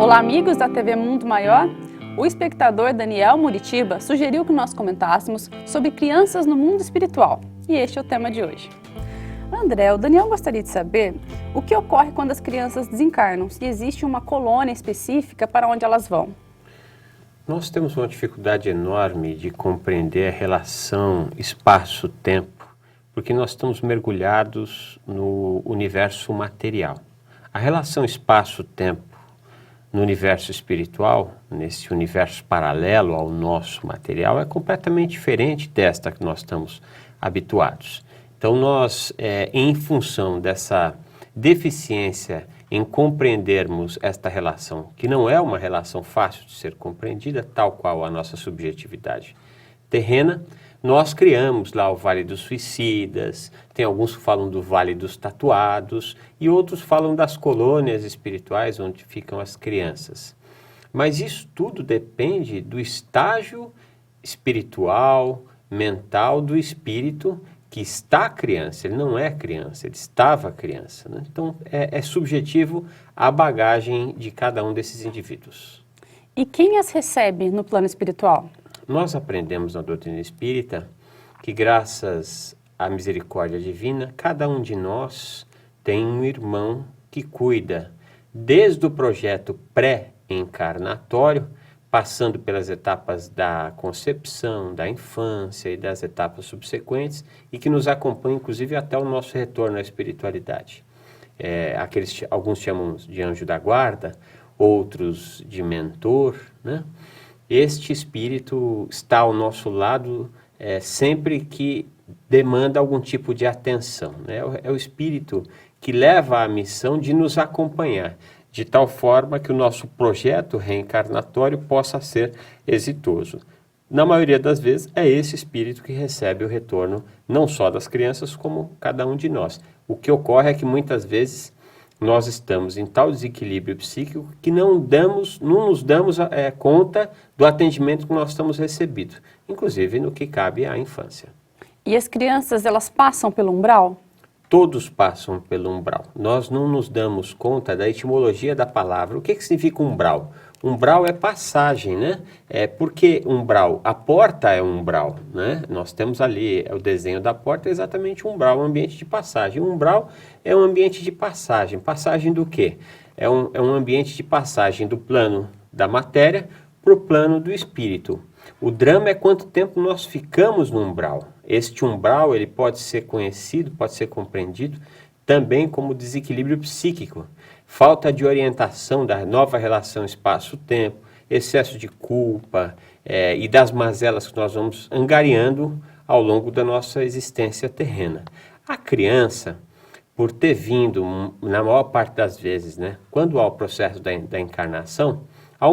Olá, amigos da TV Mundo Maior. O espectador Daniel Muritiba sugeriu que nós comentássemos sobre crianças no mundo espiritual. E este é o tema de hoje. André, o Daniel gostaria de saber o que ocorre quando as crianças desencarnam, se existe uma colônia específica para onde elas vão. Nós temos uma dificuldade enorme de compreender a relação espaço-tempo, porque nós estamos mergulhados no universo material. A relação espaço-tempo no universo espiritual, nesse universo paralelo ao nosso material, é completamente diferente desta que nós estamos habituados. Então nós, em função dessa deficiência em compreendermos esta relação, que não é uma relação fácil de ser compreendida, tal qual a nossa subjetividade terrena, nós criamos lá o Vale dos Suicidas, tem alguns que falam do Vale dos Tatuados e outros falam das colônias espirituais onde ficam as crianças. Mas isso tudo depende do estágio espiritual, mental do espírito que está criança. Ele não é criança, ele estava criança, né? Então é subjetivo a bagagem de cada um desses indivíduos. E quem as recebe no plano espiritual? Nós aprendemos na doutrina espírita que, graças à misericórdia divina, cada um de nós tem um irmão que cuida, desde o projeto pré-encarnatório, passando pelas etapas da concepção, da infância e das etapas subsequentes, e que nos acompanha, inclusive, até o nosso retorno à espiritualidade. Alguns chamam de anjo da guarda, outros de mentor, né? Este espírito está ao nosso lado sempre que demanda algum tipo de atenção, né? É o espírito que leva a missão de nos acompanhar, de tal forma que o nosso projeto reencarnatório possa ser exitoso. Na maioria das vezes, é esse espírito que recebe o retorno, não só das crianças, como cada um de nós. O que ocorre é que muitas vezes nós estamos em tal desequilíbrio psíquico que não nos damos conta do atendimento que nós estamos recebendo, inclusive no que cabe à infância. E as crianças, elas passam pelo umbral? Todos passam pelo umbral. Nós não nos damos conta da etimologia da palavra. O que significa umbral? Umbral é passagem, né? Porque umbral, a porta é um umbral, né? Nós temos ali o desenho da porta, é exatamente um umbral, um ambiente de passagem. O umbral é um ambiente de passagem. Passagem do quê? É um ambiente de passagem do plano da matéria para o plano do espírito. O drama é quanto tempo nós ficamos no umbral. Este umbral, ele pode ser conhecido, pode ser compreendido também como desequilíbrio psíquico. Falta de orientação da nova relação espaço-tempo, excesso de culpa e das mazelas que nós vamos angariando ao longo da nossa existência terrena. A criança, por ter vindo, na maior parte das vezes, né, quando há o processo da encarnação, há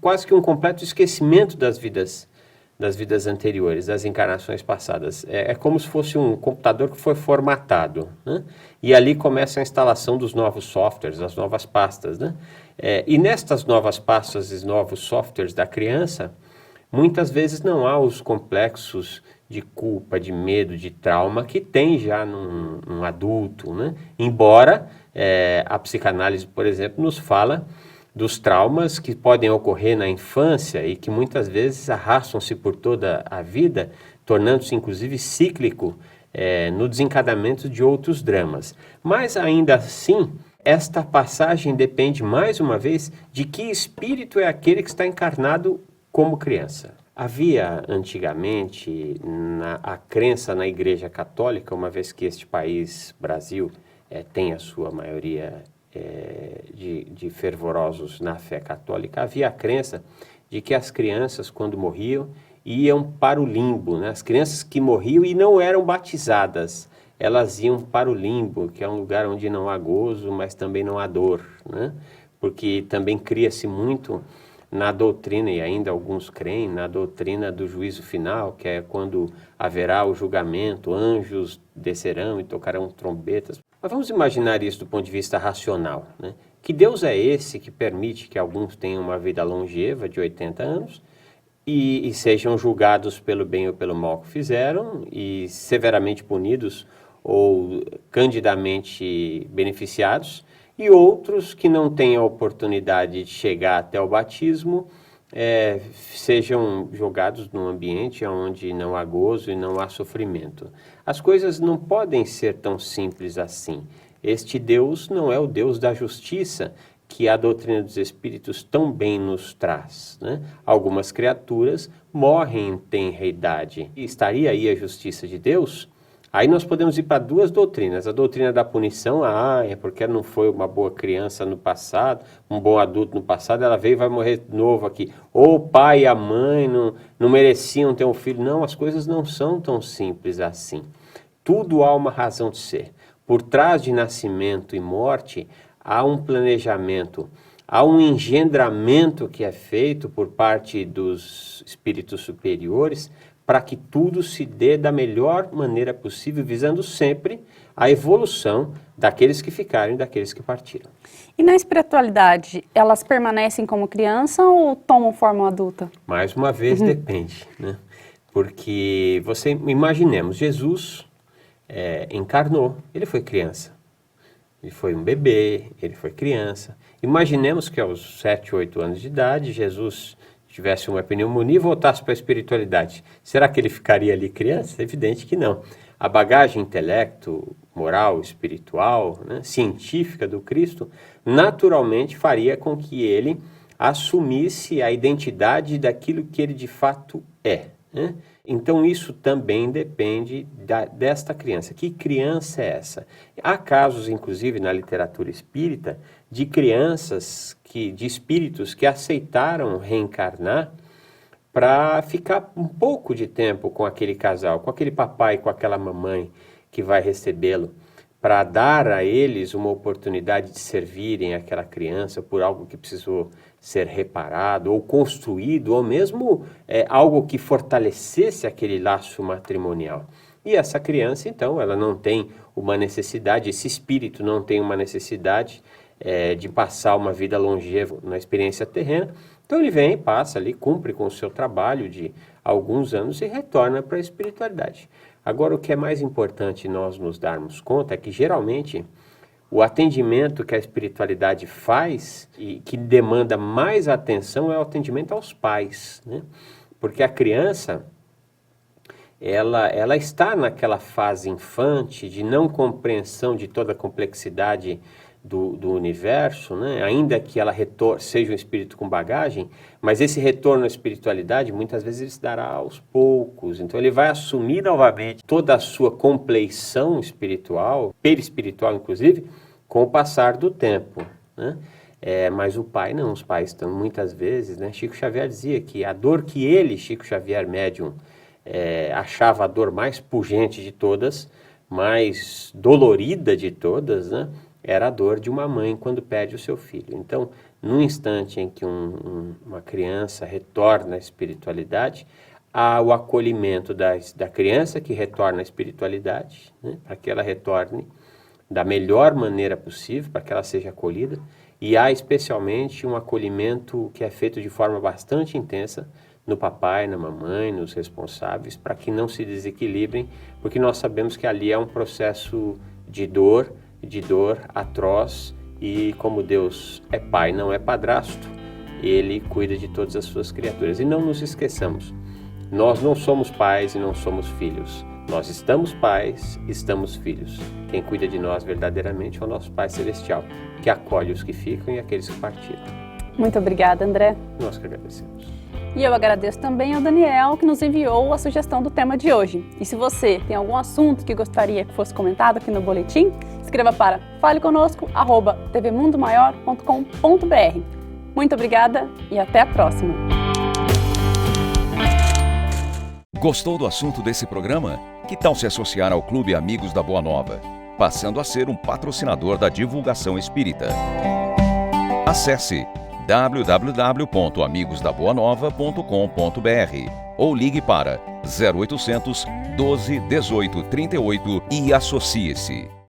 quase que um completo esquecimento das vidas anteriores, das encarnações passadas. É como se fosse um computador que foi formatado, né? E ali começa a instalação dos novos softwares, das novas pastas, né? E nestas novas pastas e novos softwares da criança, muitas vezes não há os complexos de culpa, de medo, de trauma que tem já num adulto, né? Embora a psicanálise, por exemplo, nos fala dos traumas que podem ocorrer na infância e que muitas vezes arrastam-se por toda a vida, tornando-se inclusive cíclico no desencadeamento de outros dramas. Mas ainda assim, esta passagem depende mais uma vez de que espírito é aquele que está encarnado como criança. Havia antigamente a crença na Igreja Católica, uma vez que este país, Brasil, tem a sua maioria de fervorosos na fé católica, havia a crença de que as crianças, quando morriam, iam para o limbo, né? As crianças que morriam e não eram batizadas, elas iam para o limbo, que é um lugar onde não há gozo, mas também não há dor, né? Porque também cria-se muito na doutrina, e ainda alguns creem, na doutrina do juízo final, que é quando haverá o julgamento, anjos descerão e tocarão trombetas. Mas vamos imaginar isso do ponto de vista racional, né? Que Deus é esse que permite que alguns tenham uma vida longeva de 80 anos e sejam julgados pelo bem ou pelo mal que fizeram e severamente punidos ou candidamente beneficiados, e outros que não têm a oportunidade de chegar até o batismo, sejam jogados num ambiente onde não há gozo e não há sofrimento. As coisas não podem ser tão simples assim. Este Deus não é o Deus da justiça que a doutrina dos Espíritos tão bem nos traz, né? Algumas criaturas morrem em tenra idade. E estaria aí a justiça de Deus? Aí nós podemos ir para duas doutrinas. A doutrina da punição, é porque não foi uma boa criança no passado, um bom adulto no passado, ela veio e vai morrer de novo aqui. Ou o pai e a mãe não mereciam ter um filho. Não, as coisas não são tão simples assim. Tudo há uma razão de ser. Por trás de nascimento e morte, há um planejamento, há um engendramento que é feito por parte dos espíritos superiores para que tudo se dê da melhor maneira possível, visando sempre a evolução daqueles que ficaram e daqueles que partiram. E na espiritualidade, elas permanecem como criança ou tomam forma adulta? Mais uma vez, depende, né? Porque imaginemos, Jesus encarnou, ele foi criança. Ele foi um bebê, ele foi criança. Imaginemos que aos 7, 8 anos de idade, Jesus tivesse uma pneumonia e voltasse para a espiritualidade. Será que ele ficaria ali criança? Evidente que não. A bagagem intelecto, moral, espiritual, né, científica do Cristo, naturalmente faria com que ele assumisse a identidade daquilo que ele de fato é, né? Então isso também depende desta criança. Que criança é essa? Há casos, inclusive, na literatura espírita, de crianças, de espíritos que aceitaram reencarnar para ficar um pouco de tempo com aquele casal, com aquele papai, com aquela mamãe que vai recebê-lo, para dar a eles uma oportunidade de servirem aquela criança por algo que precisou ser reparado ou construído, ou mesmo algo que fortalecesse aquele laço matrimonial. E essa criança, então, ela não tem uma necessidade, esse espírito não tem uma necessidade de passar uma vida longeva na experiência terrena. Então ele vem, passa ali, cumpre com o seu trabalho de alguns anos e retorna para a espiritualidade. Agora, o que é mais importante nós nos darmos conta é que, geralmente, o atendimento que a espiritualidade faz e que demanda mais atenção é o atendimento aos pais, né? Porque a criança, ela está naquela fase infante de não compreensão de toda a complexidade do universo, né? Ainda que ela seja um espírito com bagagem, mas esse retorno à espiritualidade muitas vezes ele se dará aos poucos. Então ele vai assumir novamente toda a sua compleição espiritual, perispiritual inclusive, com o passar do tempo, né? Mas o pai não, os pais estão muitas vezes, né? Chico Xavier dizia que a dor que ele, Chico Xavier médium, achava a dor mais pungente de todas, mais dolorida de todas, né? Era a dor de uma mãe quando perde o seu filho. Então, no instante em que uma criança retorna à espiritualidade, há o acolhimento da criança que retorna à espiritualidade, né? Para que ela retorne da melhor maneira possível, para que ela seja acolhida, e há especialmente um acolhimento que é feito de forma bastante intensa no papai, na mamãe, nos responsáveis, para que não se desequilibrem, porque nós sabemos que ali é um processo de dor atroz, e como Deus é pai, não é padrasto, ele cuida de todas as suas criaturas. E não nos esqueçamos, nós não somos pais e não somos filhos, nós estamos pais, estamos filhos. Quem cuida de nós verdadeiramente é o nosso Pai Celestial, que acolhe os que ficam e aqueles que partiram. Muito obrigada, André. Nós que agradecemos. E eu agradeço também ao Daniel, que nos enviou a sugestão do tema de hoje. E se você tem algum assunto que gostaria que fosse comentado aqui no boletim, escreva para faleconosco@tvmundomaior.com.br. Muito obrigada e até a próxima. Gostou do assunto desse programa? Que tal se associar ao Clube Amigos da Boa Nova, passando a ser um patrocinador da divulgação espírita? Acesse www.amigosdaboanova.com.br ou ligue para 0800 12 18 38 e associe-se.